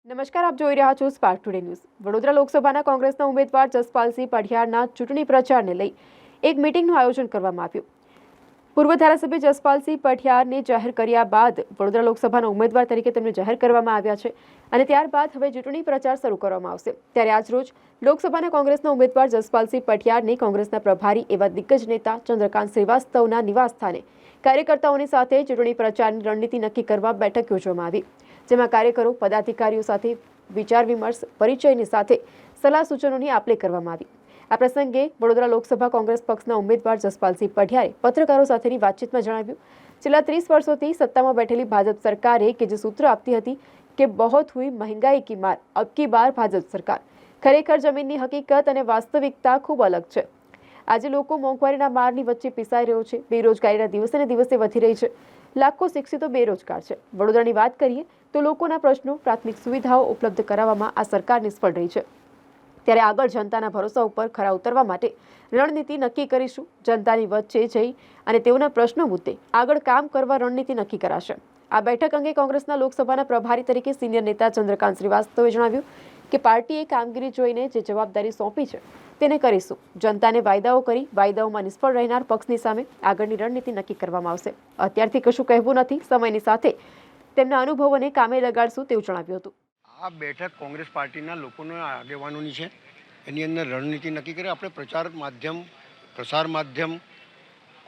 નમસ્કાર, આપ જોઈ રહ્યા છો સ્પાર્ક ટુડે ન્યૂઝ। વડોદરા લોકસભાના કોંગ્રેસના ઉમેદવાર જસપાલસિંહ પઢિયારના ચૂંટણી પ્રચારને લઈ એક મીટિંગનું આયોજન કરવામાં આવ્યું। પૂર્વ ધારાસભ્ય જસપાલસિંહ પઢિયારને જાહેર કર્યા બાદ વડોદરા લોકસભાના ઉમેદવાર તરીકે તેમને જાહેર કરવામાં આવ્યા છે અને ત્યારબાદ હવે ચૂંટણી પ્રચાર શરૂ કરવામાં આવશે। ત્યારે આજરોજ લોકસભાના કોંગ્રેસના ઉમેદવાર જસપાલસિંહ પઢિયારને કોંગ્રેસના પ્રભારી એવા દિગ્ગજ નેતા ચંદ્રકાંત શ્રીવાસ્તવના નિવાસસ્થાને કાર્યકર્તાઓની સાથે ચૂંટણી પ્રચારની રણનીતિ નક્કી કરવા બેઠક યોજવામાં આવી, જેમાં કાર્યકરો પદાધિકારીઓ સાથે વિચાર વિમર્શ, પરિચયની સાથે સલાહ સૂચનોની આપ-લે કરવામાં આવી। આ પ્રસંગે વડોદરા લોકસભા કોંગ્રેસ પક્ષના ઉમેદવાર જસપાલસિંહ પઢિયારે પત્રકારો સાથેની વાતચીતમાં જણાવ્યું, છેલ્લા 30 વર્ષોથી સત્તામાં બેઠેલી ભાજપ સરકારે કે જે સૂત્ર આપતી હતી કે બહોત હુઈ મહેંગાઈ કી માર, અબ કી બાર ભાજપ સરકાર, ખરેખર જમીનની હકીકત અને વાસ્તવિકતા ખૂબ અલગ છે। આજે લોકો મોંઘવારીના મારની વચ્ચે પીસાઈ રહ્યો છે, બેરોજગારીના દિવસે ને દિવસે વધી રહી છે, લાખો શિક્ષિતો બેરોજગાર છે। વડોદરાની વાત કરીએ તો લોકોના પ્રશ્નો, પ્રાથમિક સુવિધાઓ ઉપલબ્ધ કરાવવામાં આ સરકાર નિષ્ફળ રહી છે। ત્યારે આગળ જનતાના ભરોસા ઉપર ખરા ઉતરવા માટે રણનીતિ નક્કી કરીશું। જનતાની વચ્ચે જઈ અને તેઓના પ્રશ્નો મુદ્દે આગળ કામ કરવા રણનીતિ નક્કી કરાશે। આ બેઠક અંગે કોંગ્રેસના લોકસભાના પ્રભારી તરીકે સિનિયર નેતા ચંદ્રકાંત શ્રીવાસ્તવે જણાવ્યું કે પાર્ટીએ કામગીરી જોઈને જે જવાબદારી સોંપી છે તેને કરીશું। જનતાને વાયદાઓ કરી વાયદાઓમાં નિષ્ફળ રહેનાર પક્ષની સામે આગળની રણનીતિ નક્કી કરવામાં આવશે। અત્યારથી કશું કહેવું નથી, સમયની સાથે તેમના અનુભવોને કામે લગાડશું તેવું જણાવ્યું હતું। આ બેઠક કોંગ્રેસ પાર્ટીના લોકોના આગેવાનોની છે। એની અંદર રણનીતિ નક્કી કરી આપણે પ્રસાર માધ્યમ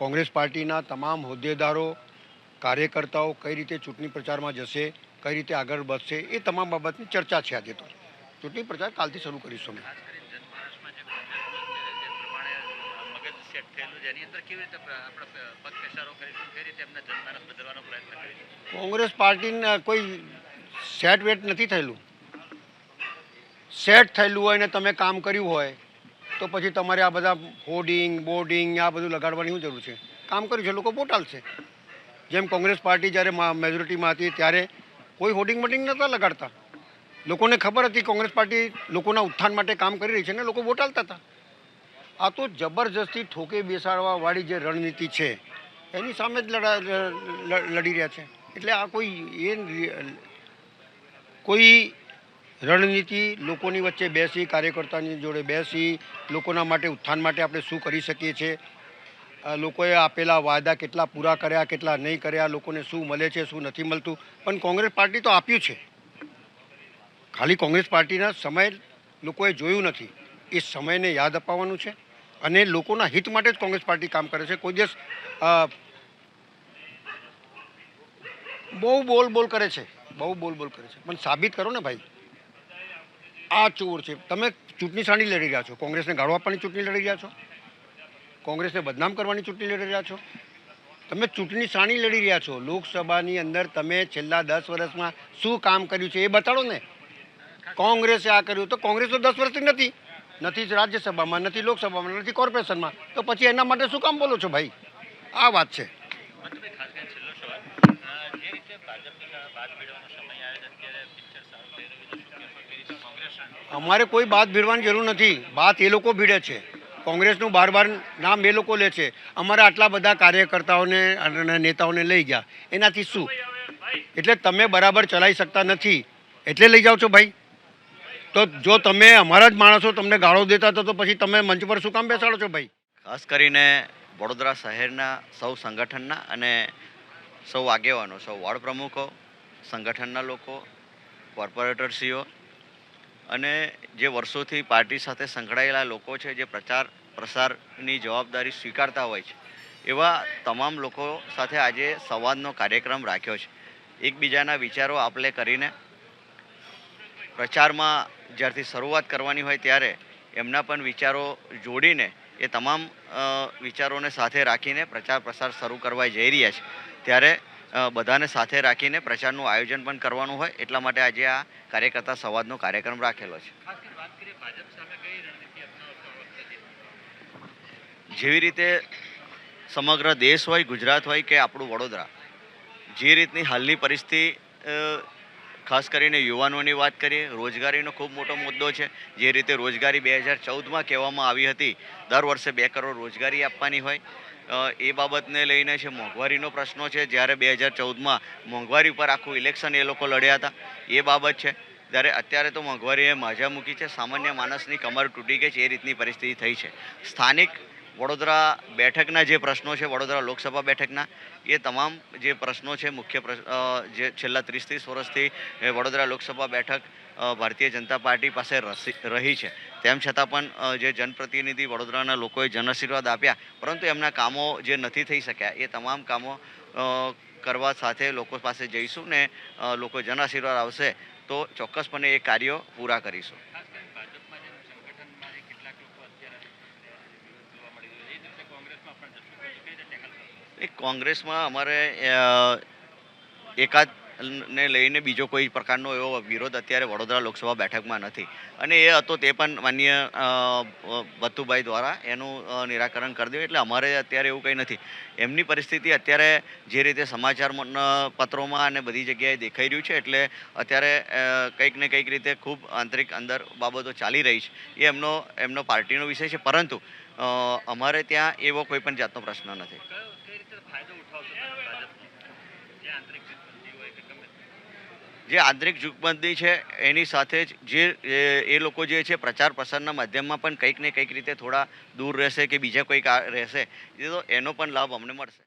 કોંગ્રેસ પાર્ટીના તમામ હોદ્દેદારો, કાર્યકર્તાઓ કઈ રીતે ચૂંટણી પ્રચારમાં જશે, કઈ રીતે આગળ વધશે, એ તમામ બાબતની ચર્ચા છે। આજે તો ચૂંટણી પ્રચાર કાલથી શરૂ કરીશું અમે। કોંગ્રેસ પાર્ટીને કોઈ સેટ નથી થયેલું। સેટ થયેલું હોય ને તમે કામ કર્યું હોય તો પછી તમારે આ બધા બોર્ડિંગ આ બધું લગાડવાની શું જરૂર છે? કામ કર્યું છે, લોકો વોટ આલશે। જેમ કોંગ્રેસ પાર્ટી જ્યારે મેજોરિટીમાં હતી ત્યારે કોઈ હોર્ડિંગ નહોતા લગાડતા। લોકોને ખબર હતી કોંગ્રેસ પાર્ટી લોકોના ઉત્થાન માટે કામ કરી રહી છે ને લોકો વોટ આલતા હતા। આ તો જબરજસ્તી ઠોકે બેસાડવાવાળી જે રણનીતિ છે એની સામે જ લડી રહ્યા છે। એટલે આ કોઈ રણનીતિ લોકોની વચ્ચે બેસી, કાર્યકર્તાની જોડે બેસી, લોકોના માટે ઉત્થાન માટે આપણે શું કરી શકીએ છીએ, લોકોએ આપેલા વાયદા કેટલા પૂરા કર્યા, કેટલા નહીં કર્યા, લોકોને શું મળે છે, શું નથી મળતું, પણ કોંગ્રેસ પાર્ટી તો આપ્યું છે। ખાલી કોંગ્રેસ પાર્ટીના સમય લોકોએ જોયું નથી, એ સમયને યાદ અપાવવાનું છે અને લોકોના હિત માટે જ કોંગ્રેસ પાર્ટી કામ કરે છે। કોઈ દિવસ બહુ બોલ કરે છે, પણ સાબિત કરો ને ભાઈ। આ ચોર છે। તમે ચૂંટણી શાની લડી રહ્યા છો? કોંગ્રેસને ગાળો આપવાની ચૂંટણી લડી રહ્યા છો? કોંગ્રેસને બદનામ કરવાની ચૂંટણી લડી રહ્યા છો? તમે ચૂંટણી શાની લડી રહ્યા છો? લોકસભાની અંદર તમે છેલ્લા 10 વર્ષમાં શું કામ કર્યું છે એ બતાડો ને। કોંગ્રેસે આ કર્યું તો કોંગ્રેસ તો 10 વર્ષથી નથી રાજ્યસભામાં, નથી લોકસભામાં, નથી કોર્પોરેશનમાં, તો પછી એના માટે શું કામ બોલો છો ભાઈ? આ વાત છે। અમારે કોઈ બાત ભીડવાની જરૂર નથી। બાત એ લોકો ભીડે છે। કોંગ્રેસનું બાર નામ એ લોકો લે છે। અમારા આટલા બધા કાર્યકર્તાઓને અને નેતાઓને લઈ ગયા, એનાથી શું? એટલે તમે બરાબર ચલાવી શકતા નથી એટલે લઈ જાઓ છો ભાઈ। તો જો તમે અમારા જ માણસો તમને ગાળો દેતા હતા તો પછી તમે મંચ પર શું કામ બેસાડો છો ભાઈ? ખાસ કરીને વડોદરા શહેરના સૌ સંગઠનના અને સૌ આગેવાનો, સૌ વોર્ડ પ્રમુખો, સંગઠનના લોકો, કોર્પોરેટરશ્રીઓ અને જે વર્ષોથી પાર્ટી સાથે સંકળાયેલા લોકો છે, જે પ્રસારની જવાબદારી સ્વીકારતા હોય છે, એવા તમામ લોકો સાથે આજે સંવાદનો કાર્યક્રમ રાખ્યો છે। એકબીજાના વિચારો આપ-લે કરીને પ્રચારમાં જ્યારથી શરૂઆત કરવાની હોય ત્યારે એમના પણ વિચારો જોડીને એ તમામ વિચારોને સાથે રાખીને પ્રસાર શરૂ કરવા જઈ રહ્યા છે। ત્યારે બધાને સાથે રાખીને પ્રચારનું આયોજન પણ કરવાનું હોય, એટલા માટે આજે આ કાર્યકર્તા સંવાદનો કાર્યક્રમ રાખેલો છે। જેવી રીતે સમગ્ર દેશ હોય, ગુજરાત હોય કે આપણું વડોદરા, જે રીતની હાલની પરિસ્થિતિ, ખાસ કરીને યુવાનોની વાત કરીએ, રોજગારીનો ખૂબ મોટો મુદ્દો છે। જે રીતે રોજગારી 2014માં કહેવામાં આવી હતી, દર વર્ષે 2 કરોડ રોજગારી આપવાની હોય, એ બાબતને લઈને છે મોંઘવારીનો પ્રશ્નો છે। જ્યારે 2014માં મોંઘવારી પર આખું ઇલેક્શન એ લોકો લડ્યા હતા, એ બાબત છે। ત્યારે અત્યારે તો મોંઘવારીએ માજા મૂકી છે, સામાન્ય માણસની કમર તૂટી ગઈ છે, એ રીતની પરિસ્થિતિ થઈ છે. સ્થાનિક વડોદરા બેઠકના જે પ્રશ્નો છે, વડોદરા લોકસભા બેઠકના, એ તમામ જે પ્રશ્નો છે મુખ્ય જે છેલ્લા 30 વર્ષથી વડોદરા લોકસભા બેઠક ભારતીય જનતા પાર્ટી પાસે રહી છે. તેમ છતાં પણ જે જનપ્રતિનિધિ વડોદરાના લોકોએ જનાશીર્વાદ આપ્યા, પરંતુ એમના કામો જે નથી થઈ શક્યા, એ તમામ કામો કરવા સાથે લોકો પાસે જઈશું ને લોકો જનાશીર્વાદ આવશે તો ચોક્કસપણે એ કાર્યો પૂરા કરીશું. કોંગ્રેસમાં અમારે એકાદ ને લઈને બીજો કોઈ પ્રકારનો એવો વિરોધ અત્યારે વડોદરા લોકસભા બેઠકમાં નથી, અને એ હતો તે પણ માનનીય ભથ્થુભાઈ દ્વારા એનું નિરાકરણ કરી દઉં. એટલે અમારે અત્યારે એવું કંઈ નથી. એમની પરિસ્થિતિ અત્યારે જે રીતે સમાચાર પત્રોમાં અને બધી જગ્યાએ દેખાઈ રહ્યું છે, એટલે અત્યારે કંઈક ને કંઈક રીતે ખૂબ આંતરિક અંદર બાબતો ચાલી રહી છે. એ એમનો પાર્ટીનો વિષય છે, પરંતુ અમારે ત્યાં એવો કોઈ પણ જાતનો પ્રશ્ન નથી. જે આંતરિક જૂથબંધી છે એની સાથે જ એ લોકો જે છે પ્રચાર પ્રસારના માધ્યમમાં પણ કંઈક ને કંઈક રીતે થોડા દૂર રહેશે કે બીજા કોઈક રહેશે, એનો પણ લાભ અમને મળશે.